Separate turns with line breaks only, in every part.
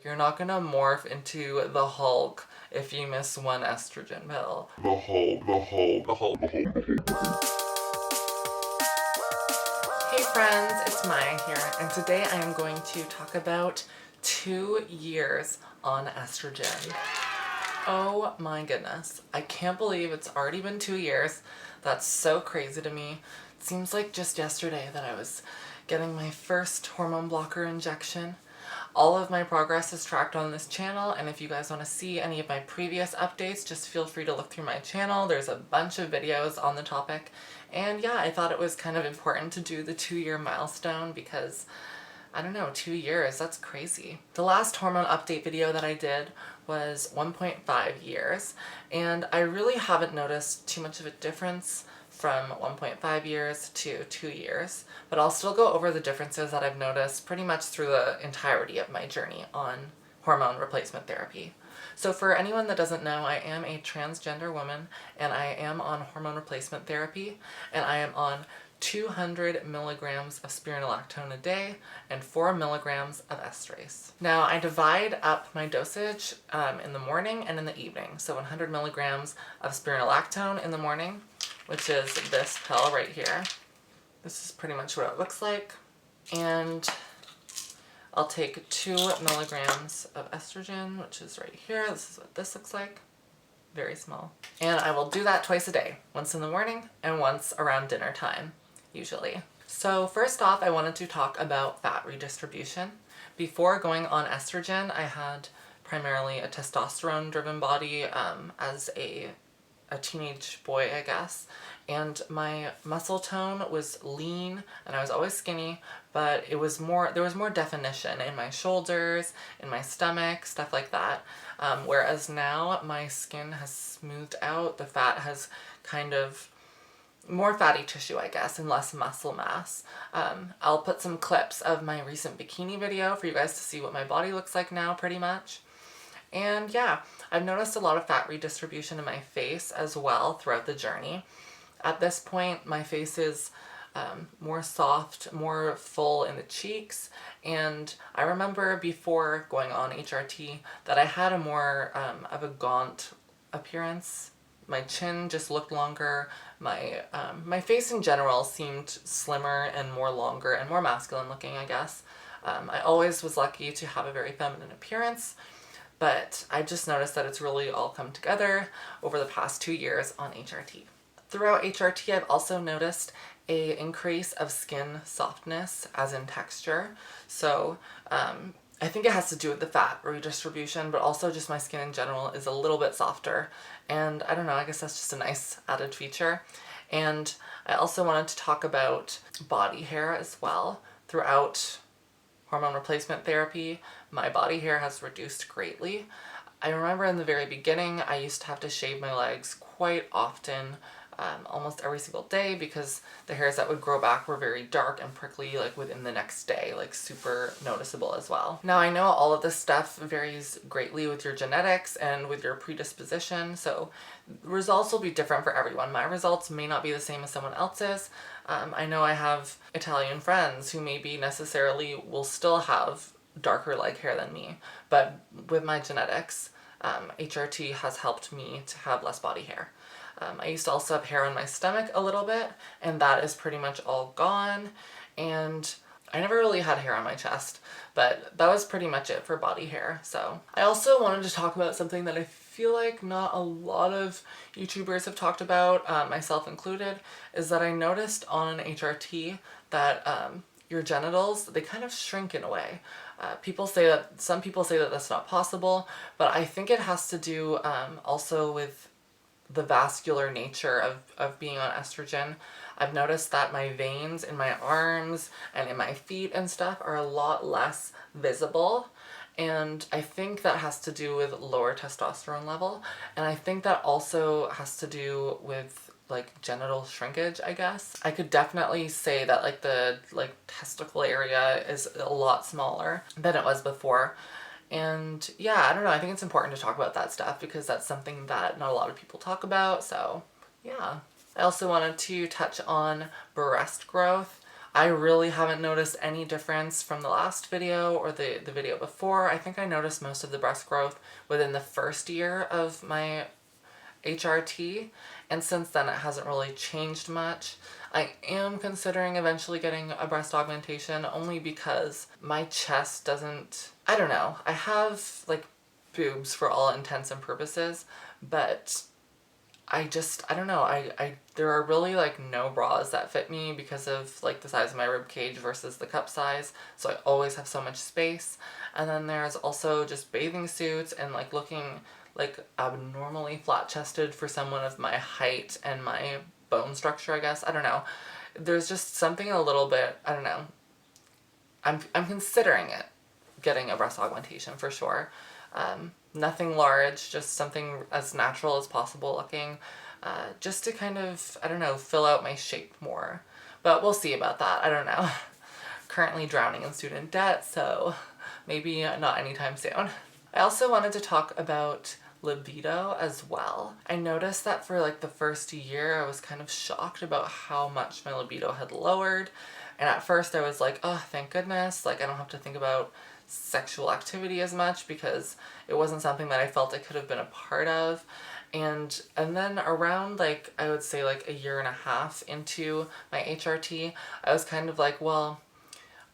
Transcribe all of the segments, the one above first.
You're not gonna morph into the Hulk if you miss one estrogen pill. Hey friends, it's Maya here, and today I am going to talk about 2 years on estrogen. Oh my goodness, I can't believe it's already been 2 years. That's so crazy to me. It seems like just yesterday that I was getting my first hormone blocker injection. All of my progress is tracked on this channel, and if you guys want to see any of my previous updates, just feel free to look through my channel. There's a bunch of videos on the topic. And yeah, I thought it was kind of important to do the 2-year milestone because, I don't know, 2 years, that's crazy. The last hormone update video that I did was 1.5 years, and I really haven't noticed too much of a difference from 1.5 years to 2 years, but I'll still go over the differences that I've noticed pretty much through the entirety of my journey on hormone replacement therapy. So for anyone that doesn't know, I am a transgender woman, and I am on hormone replacement therapy, and I am on 200 milligrams of spironolactone a day and 4 milligrams of estrase. Now I divide up my dosage in the morning and in the evening. So 100 milligrams of spironolactone in the morning, which is this pill right here. This is pretty much what it looks like. And I'll take 2 milligrams of estrogen, which is right here. This is what this looks like. Very small. And I will do that twice a day, once in the morning and once around dinner time, usually. So first off, I wanted to talk about fat redistribution. Before going on estrogen, I had primarily a testosterone-driven body as a teenage boy, I guess, and my muscle tone was lean, and I was always skinny, but there was more definition in my shoulders, in my stomach, stuff like that. Whereas now my skin has smoothed out, the fat has kind of more fatty tissue, I guess, and less muscle mass. I'll put some clips of my recent bikini video for you guys to see what my body looks like now, pretty much. And yeah, I've noticed a lot of fat redistribution in my face as well throughout the journey. At this point, my face is more soft, more full in the cheeks, and I remember before going on HRT that I had a more of a gaunt appearance. My chin just looked longer. My face in general seemed slimmer and more longer and more masculine looking, I guess. I always was lucky to have a very feminine appearance, but I just noticed that it's really all come together over the past 2 years on HRT. Throughout HRT, I've also noticed an increase of skin softness, as in texture. So I think it has to do with the fat redistribution, but also just my skin in general is a little bit softer. And I don't know, I guess that's just a nice added feature. And I also wanted to talk about body hair as well. Throughout hormone replacement therapy, my body hair has reduced greatly. I remember in the very beginning, I used to have to shave my legs quite often, almost every single day, because the hairs that would grow back were very dark and prickly, like within the next day, like super noticeable as well. Now I know all of this stuff varies greatly with your genetics and with your predisposition, so results will be different for everyone. My results may not be the same as someone else's. I know I have Italian friends who maybe necessarily will still have darker leg hair than me, but with my genetics, HRT has helped me to have less body hair. I used to also have hair on my stomach a little bit, and that is pretty much all gone, and I never really had hair on my chest, but that was pretty much it for body hair. So I also wanted to talk about something that I feel like not a lot of YouTubers have talked about, myself included, is that I noticed on HRT that your genitals, they kind of shrink in a way. Some people say that that's not possible, but I think it has to do also with the vascular nature of being on estrogen. I've noticed that my veins in my arms and in my feet and stuff are a lot less visible, and I think that has to do with lower testosterone level, and I think that also has to do with like genital shrinkage, I guess. I could definitely say that like the testicle area is a lot smaller than it was before. And yeah, I don't know, I think it's important to talk about that stuff because that's something that not a lot of people talk about, so yeah. I also wanted to touch on breast growth. I really haven't noticed any difference from the last video or the video before. I think I noticed most of the breast growth within the first year of my HRT, and since then it hasn't really changed much. I am considering eventually getting a breast augmentation only because my chest doesn't, I don't know, I have like boobs for all intents and purposes, but I don't know, there are really like no bras that fit me because of like the size of my rib cage versus the cup size, so I always have so much space. And then there's also just bathing suits and like looking like abnormally flat-chested for someone of my height and my bone structure, I guess. I don't know. There's just something a little bit, I don't know. I'm considering it, getting a breast augmentation for sure. Nothing large, just something as natural as possible looking, just to kind of, I don't know, fill out my shape more. But we'll see about that. I don't know. Currently drowning in student debt, so maybe not anytime soon. I also wanted to talk about libido as well. I noticed that for like the first year I was kind of shocked about how much my libido had lowered, and at first I was like, oh, thank goodness, like I don't have to think about sexual activity as much because it wasn't something that I felt I could have been a part of. And then around like, I would say like a year and a half into my HRT, I was kind of like, well,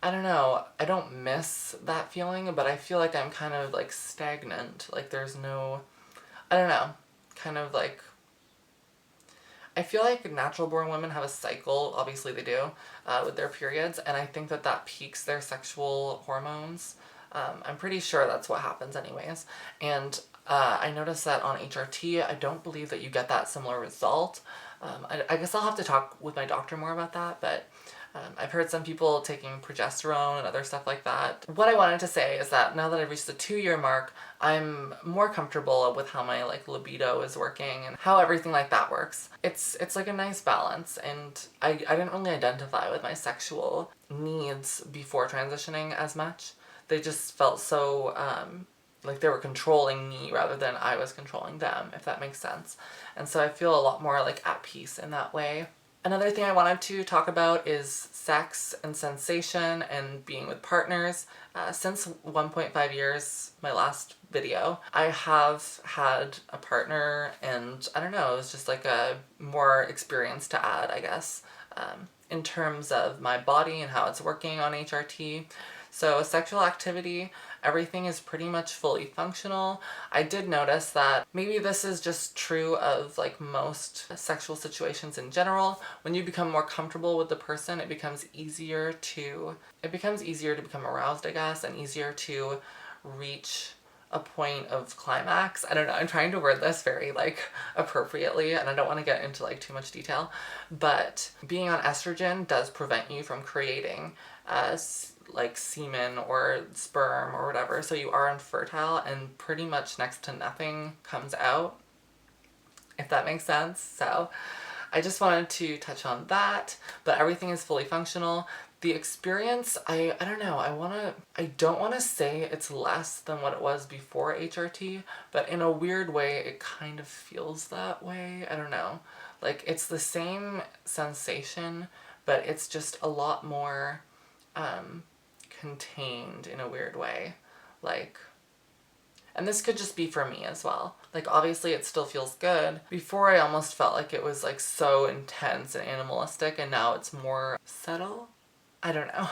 I don't know, I don't miss that feeling, but I feel like I'm kind of like stagnant. Like there's no, I don't know, kind of like, I feel like natural born women have a cycle, obviously they do, with their periods, and I think that that peaks their sexual hormones. I'm pretty sure that's what happens anyways. And I noticed that on HRT, I don't believe that you get that similar result. I guess I'll have to talk with my doctor more about that, but I've heard some people taking progesterone and other stuff like that. What I wanted to say is that now that I've reached the 2-year mark, I'm more comfortable with how my like libido is working and how everything like that works. It's like a nice balance, and I didn't really identify with my sexual needs before transitioning as much. They just felt so like they were controlling me rather than I was controlling them, if that makes sense. And so I feel a lot more like at peace in that way. Another thing I wanted to talk about is sex and sensation and being with partners. Since 1.5 years, my last video, I have had a partner, and I don't know, it was just like a more experience to add, I guess, in terms of my body and how it's working on HRT. So sexual activity, everything is pretty much fully functional. I did notice that maybe this is just true of like most sexual situations in general. When you become more comfortable with the person, it becomes easier to become aroused, I guess, and easier to reach a point of climax. I don't know, I'm trying to word this very like appropriately, and I don't want to get into like too much detail, but being on estrogen does prevent you from creating like semen or sperm or whatever, so you are infertile and pretty much next to nothing comes out, if that makes sense. So I just wanted to touch on that, but everything is fully functional. The experience, I don't know, I don't want to say it's less than what it was before HRT, but in a weird way it kind of feels that way. I don't know, like it's the same sensation, but it's just a lot more contained in a weird way. Like, and this could just be for me as well. Like obviously it still feels good. Before I almost felt like it was like so intense and animalistic, and now it's more subtle. I don't know.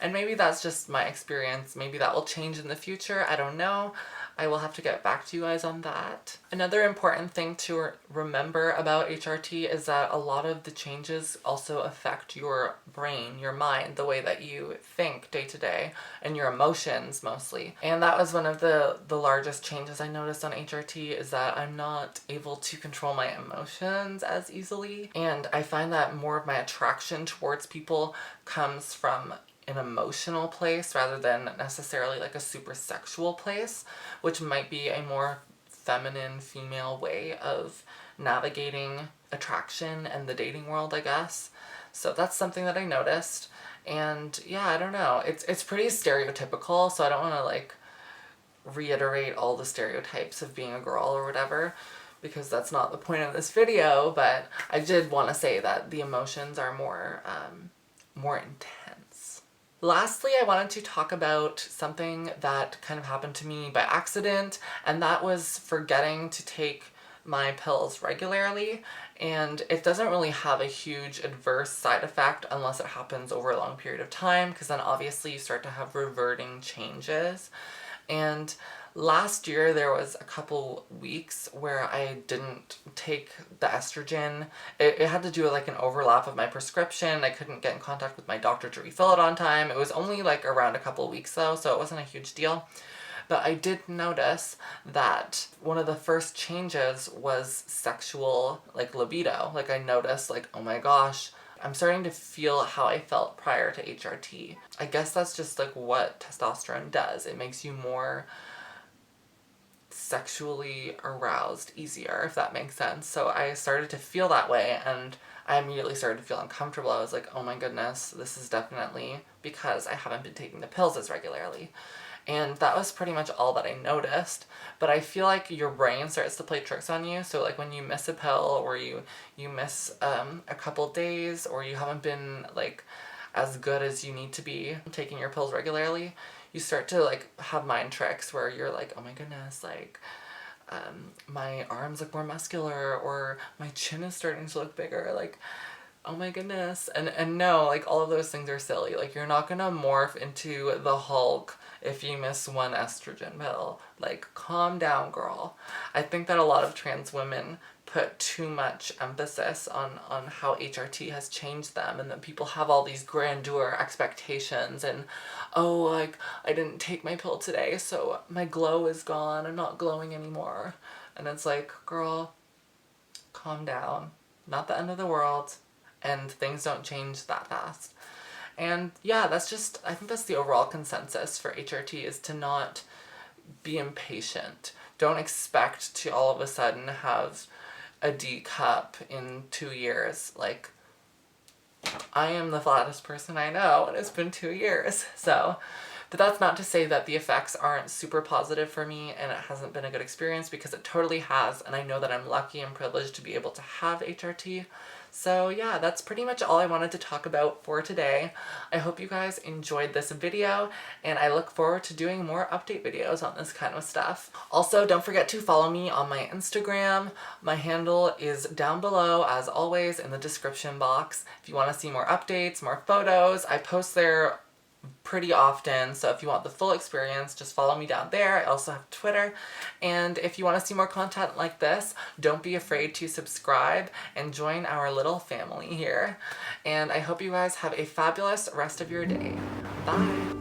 And maybe that's just my experience. Maybe that will change in the future. I don't know. I will have to get back to you guys on that. Another important thing to remember about HRT is that a lot of the changes also affect your brain, your mind, the way that you think day to day, and your emotions mostly. And that was one of the largest changes I noticed on HRT, is that I'm not able to control my emotions as easily. And I find that more of my attraction towards people comes from an emotional place rather than necessarily like a super sexual place, which might be a more feminine female way of navigating attraction and the dating world, I guess. So that's something that I noticed. And yeah, I don't know, it's pretty stereotypical, so I don't want to like reiterate all the stereotypes of being a girl or whatever, because that's not the point of this video, but I did want to say that the emotions are more more intense. Lastly, I wanted to talk about something that kind of happened to me by accident, and that was forgetting to take my pills regularly. And it doesn't really have a huge adverse side effect unless it happens over a long period of time, because then obviously you start to have reverting changes. And last year there was a couple weeks where I didn't take the estrogen. It had to do with like an overlap of my prescription. I couldn't get in contact with my doctor to refill it on time. It was only like around a couple weeks though, so it wasn't a huge deal. But I did notice that one of the first changes was sexual, like libido. Like I noticed like, oh my gosh, I'm starting to feel how I felt prior to HRT. I guess that's just like what testosterone does. It makes you more sexually aroused easier, if that makes sense. So I started to feel that way, and I immediately started to feel uncomfortable. I was like, oh my goodness, this is definitely because I haven't been taking the pills as regularly. And that was pretty much all that I noticed. But I feel like your brain starts to play tricks on you. So like when you miss a pill, or you miss a couple days, or you haven't been like as good as you need to be taking your pills regularly, you start to like have mind tricks where you're like, oh my goodness, like my arms look more muscular, or my chin is starting to look bigger, like oh my goodness. And no, like all of those things are silly. Like you're not gonna morph into the Hulk if you miss one estrogen pill. Like calm down, girl. I think that a lot of trans women put too much emphasis on how HRT has changed them, and that people have all these grandeur expectations and, oh, like I didn't take my pill today, so my glow is gone, I'm not glowing anymore. And it's like, girl, calm down. Not the end of the world, and things don't change that fast. And yeah, that's just, I think that's the overall consensus for HRT, is to not be impatient. Don't expect to all of a sudden have a D cup in 2 years. Like, I am the flattest person I know, and it's been 2 years. So, but that's not to say that the effects aren't super positive for me and it hasn't been a good experience, because it totally has, and I know that I'm lucky and privileged to be able to have HRT. So yeah, that's pretty much all I wanted to talk about for today. I hope you guys enjoyed this video, and I look forward to doing more update videos on this kind of stuff. Also, don't forget to follow me on my Instagram. My handle is down below, as always, in the description box. If you want to see more updates, more photos, I post there pretty often, so if you want the full experience, just follow me down there. I also have Twitter, and if you want to see more content like this, don't be afraid to subscribe and join our little family here. And I hope you guys have a fabulous rest of your day. Bye!